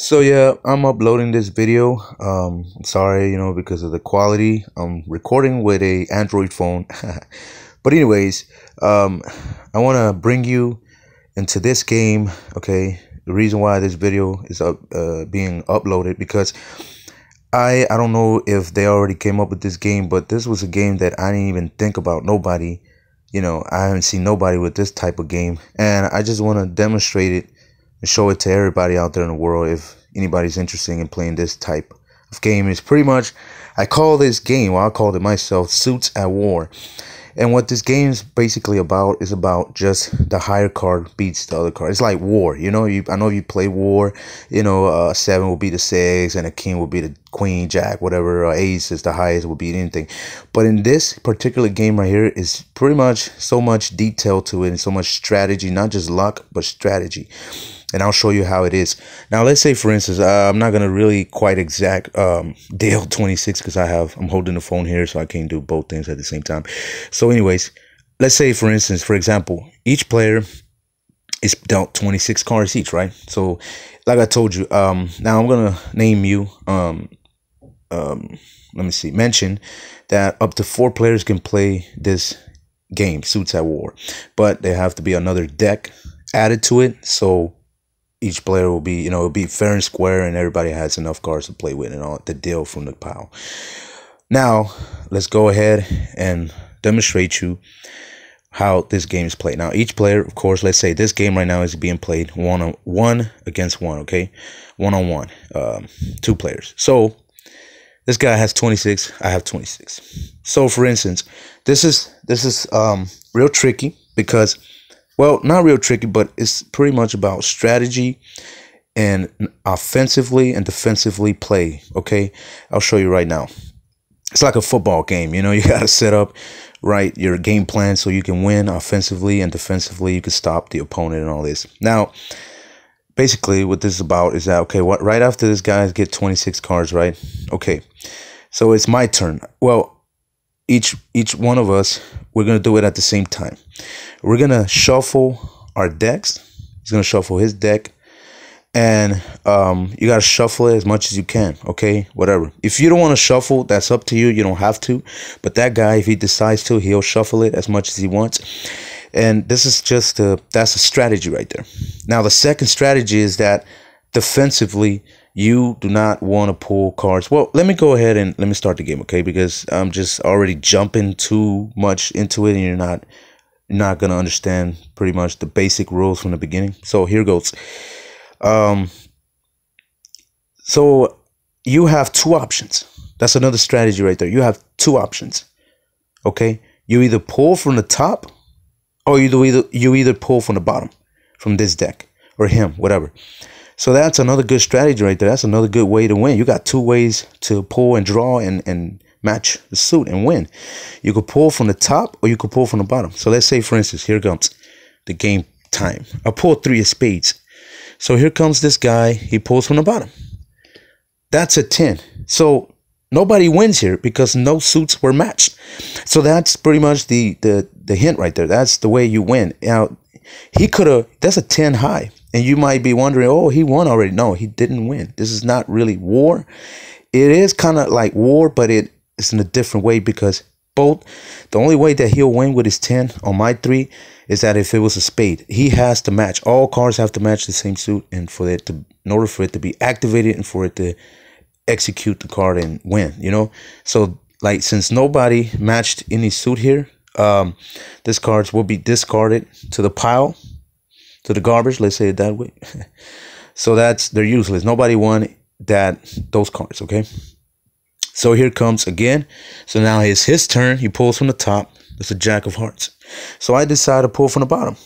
So yeah, I'm uploading this video. I'm sorry, because of the quality. I'm recording with a Android phone. But anyways, I want to bring you into this game. Okay, the reason why this video is being uploaded because I don't know if they already came up with this game, but this was a game that I didn't even think about. Nobody, I haven't seen nobody with this type of game, and I just want to demonstrate it and show it to everybody out there in the world if anybody's interested in playing this type of game. It's pretty much, I call this game, well, I called it myself, Suits at War. And what this game is basically about is about just the higher card beats the other card. It's like war, I know you play war, 7 will be the 6 and a king will be the queen, jack, whatever, ace is the highest, will beat anything. But in this particular game right here is pretty much so much detail to it and so much strategy, not just luck, but strategy. And I'll show you how it is. Now, let's say, for instance, I'm not going to really quite exact Dale 26 because I'm holding the phone here, so I can't do both things at the same time. So anyways, let's say, for instance, for example, each player is dealt 26 cards each, right? So like I told you, now I'm going to name you, let me see, mention that up to 4 players can play this game, Suits at War. But there have to be another deck added to it, so each player will be, it'll be fair and square, and everybody has enough cards to play with and all the deal from the pile. Now, let's go ahead and demonstrate you how this game is played. Now, each player, of course, let's say this game right now is being played one against one, okay? One-on-one, 2 players. So this guy has 26, I have 26. So for instance, this is real tricky because, well, not real tricky, but it's pretty much about strategy and offensively and defensively play, okay? I'll show you right now. It's like a football game, you got to set up, right, your game plan so you can win offensively and defensively. You can stop the opponent and all this. Now, basically what this is about is that, okay, right after this guy get 26 cards, right? Okay, so it's my turn. Well, each one of us, we're going to do it at the same time. We're going to shuffle our decks. He's going to shuffle his deck. And you got to shuffle it as much as you can. Okay, whatever. If you don't want to shuffle, that's up to you. You don't have to. But that guy, if he decides to, he'll shuffle it as much as he wants. And this is just that's a strategy right there. Now, the second strategy is that defensively, you do not want to pull cards. Well, let me go ahead and let me start the game, okay? Because I'm just already jumping too much into it, and you're not going to understand pretty much the basic rules from the beginning. So here goes. So you have 2 options. That's another strategy right there. You have 2 options. Okay? You either pull from the top, or you either pull from the bottom, from this deck, or him, whatever. So that's another good strategy right there. That's another good way to win. You got 2 ways to pull and draw and match the suit and win. You could pull from the top, or you could pull from the bottom. So let's say, for instance, here comes the game time. I pulled 3 of spades. So here comes this guy. He pulls from the bottom. That's a 10. So nobody wins here because no suits were matched. So that's pretty much the hint right there. That's the way you win. Now, he could have, that's a 10 high. And you might be wondering, oh, he won already. No, he didn't win. This is not really war. It is kind of like war, but it's in a different way because the only way that he'll win with his 10 on my 3 is that if it was a spade, he has to match. All cards have to match the same suit, and in order for it to be activated and for it to execute the card and win, So, like, since nobody matched any suit here, this cards will be discarded to the pile, to the garbage. Let's say it that way. So they're useless. Nobody won those cards. Okay. So here comes again. So now it's his turn. He pulls from the top. It's a jack of hearts. So I decide to pull from the bottom.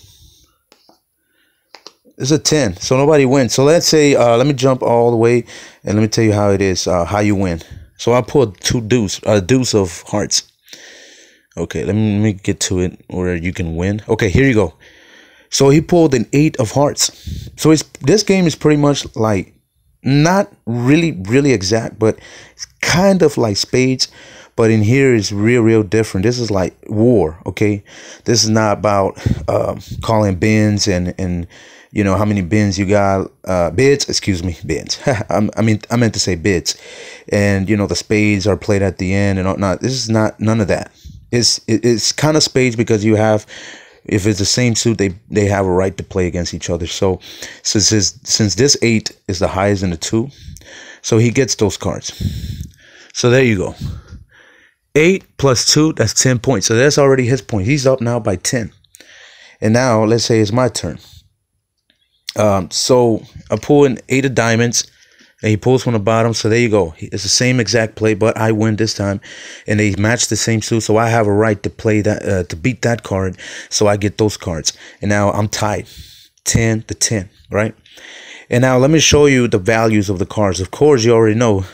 It's a 10. So nobody wins. So let's say, let me jump all the way and let me tell you how it is, how you win. So I pulled 2 deuce, deuce of hearts. Okay, let me get to it where you can win. Okay, here you go. So he pulled an 8 of hearts. So this game is pretty much like, not really exact, but it's kind of like spades. But in here is real different. This is like war, okay? This is not about calling bins and you know, how many bins you got, bids, excuse me, bins. I meant to say bids. And, you know, the spades are played at the end and whatnot. This is not, none of that. It's kind of spades because you have, if it's the same suit, they have a right to play against each other. So since this 8 is the highest in the 2, so he gets those cards. So there you go. 8 plus 2, that's 10 points. So that's already his point. He's up now by 10. And now let's say it's my turn. So I pull an 8 of diamonds, and he pulls from the bottom. So there you go. It's the same exact play, but I win this time, and they match the same suit. So I have a right to play that, to beat that card. So I get those cards, and now I'm tied, 10 to 10, right? And now let me show you the values of the cards. Of course, you already know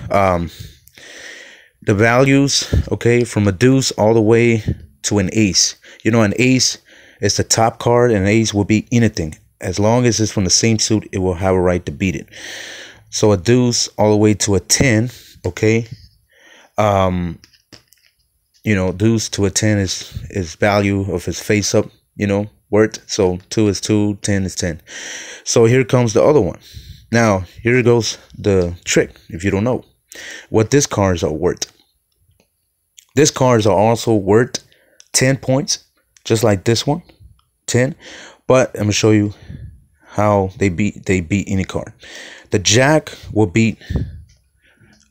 the values. Okay, from a deuce all the way to an ace. You know, an ace is the top card, and an ace will be anything. As long as it's from the same suit, it will have a right to beat it. So a deuce all the way to a 10, okay? You know, deuce to a 10 is value of his face up, you know, worth. So 2 is 2, 10 is 10. So here comes the other one. Now, here goes the trick, if you don't know what these cards are worth. These cards are also worth 10 points, just like this one, 10. But I'm gonna show you how they beat any card. The jack will beat,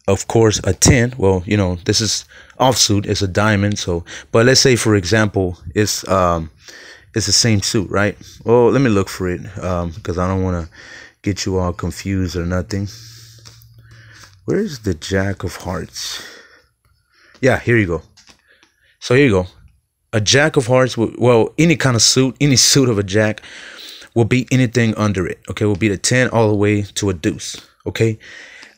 of course, a 10. Well, you know, this is offsuit, it's a diamond. So, but let's say for example, it's the same suit, right? Well, let me look for it because I don't want to get you all confused or nothing. Where's the jack of hearts? Yeah, here you go. So here you go. A jack of hearts, well, any kind of suit, any suit of a jack will be anything under it. Okay, will be the 10 all the way to a deuce. Okay,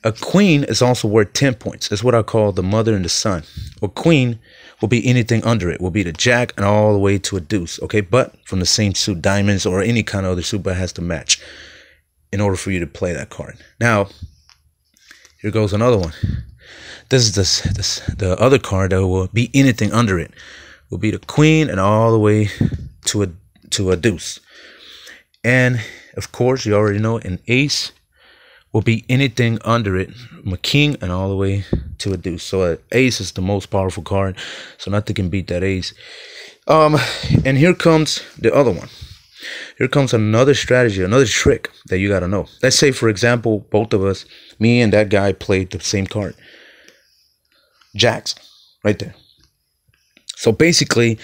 a queen is also worth 10 points. That's what I call the mother and the son. A queen will be anything under it. Will be the jack and all the way to a deuce. Okay, but from the same suit, diamonds or any kind of other suit, but it has to match in order for you to play that card. Now, here goes another one. This is the other card that will be anything under it. Will be the queen and all the way to a deuce. And of course, you already know an ace will be anything under it, a king and all the way to a deuce. So an ace is the most powerful card, so nothing can beat that ace. And here comes the other one. Here comes another strategy, another trick that you got to know. Let's say, for example, both of us, me and that guy, played the same card. Jacks, right there. So basically,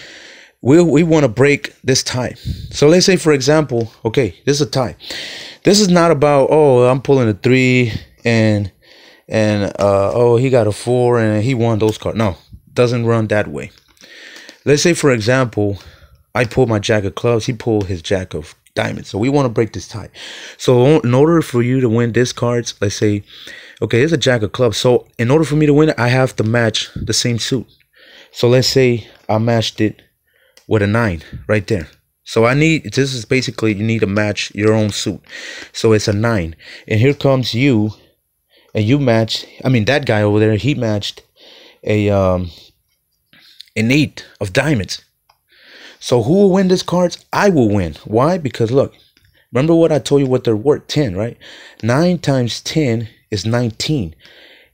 we want to break this tie. So let's say, for example, okay, this is a tie. This is not about, oh, I'm pulling a 3 and oh, he got a 4 and he won those cards. No, doesn't run that way. Let's say, for example, I pull my jack of clubs, he pulled his jack of diamonds. So we want to break this tie. So in order for you to win this cards, let's say, okay, it's a jack of clubs. So in order for me to win it, I have to match the same suit. So let's say I matched it with a 9 right there. So this is basically, you need to match your own suit. So it's a 9. And here comes you, and you match, I mean, that guy over there, he matched an 8 of diamonds. So who will win this cards? I will win. Why? Because look, remember what I told you what they're worth, 10, right? 9 times 10 is 19.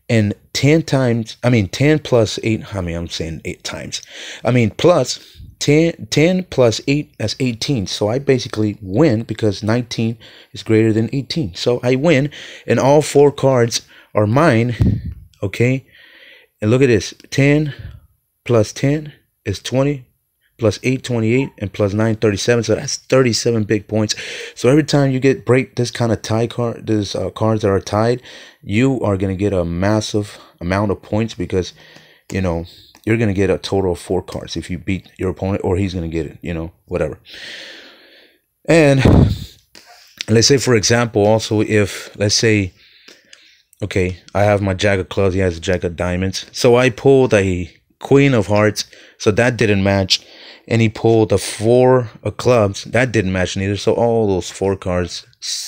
And 10 plus 8, I'm saying 8 times. Plus 10 plus 8, that's 18. So I basically win because 19 is greater than 18. So I win, and all 4 cards are mine, okay? And look at this, 10 plus 10 is 20, plus 8, 28, and plus 9, 37. So that's 37 big points. So every time you break this kind of tie card, this cards that are tied, you are going to get a massive amount of points because, you know, you're going to get a total of 4 cards if you beat your opponent, or he's going to get it, you know, whatever. And let's say, for example, also, if, let's say, okay, I have my jack of clubs, he has a jack of diamonds. So I pulled a queen of hearts, so that didn't match. And he pulled a 4 of clubs, that didn't match neither. So all those 4 cards,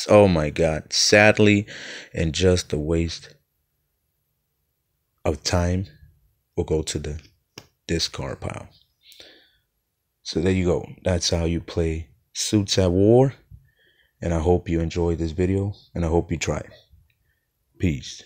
oh my God, sadly, and just a waste of time, will go to the discard pile. So there you go. That's how you play Suits at War. And I hope you enjoy this video, and I hope you try it. Peace.